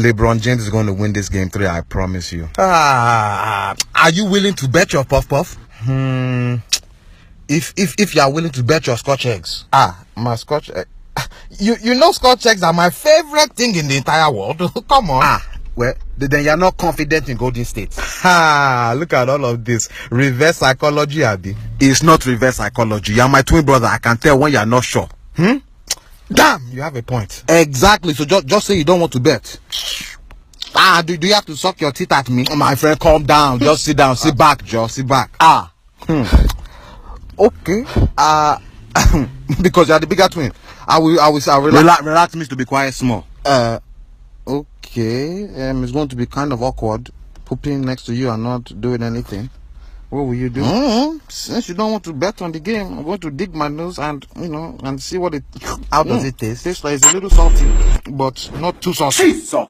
LeBron James is going to win this game 3, I promise you. Are you willing to bet your puff? If you are willing to bet your Scotch eggs. My Scotch egg. You know Scotch eggs are my favorite thing in the entire world. Come on. Well, then you're not confident in Golden State. Look at all of this. Reverse psychology, Abby. It's not reverse psychology. You're my twin brother. I can tell when you're not sure. Damn, you have a point. Exactly. So just say you don't want to bet. Do you have to suck your teeth at me? My friend, calm down. Just sit down. Sit back, Joe. Sit back. Okay. Because you're the bigger twin. I will relax means to be quiet small. Okay. It's going to be kind of awkward pooping next to you and not doing anything. What will you do? Since you don't want to bet on the game, I'm going to dig my nose and and see what it. How does it taste? Tastes like it's a little salty, but not too salty. Jesus.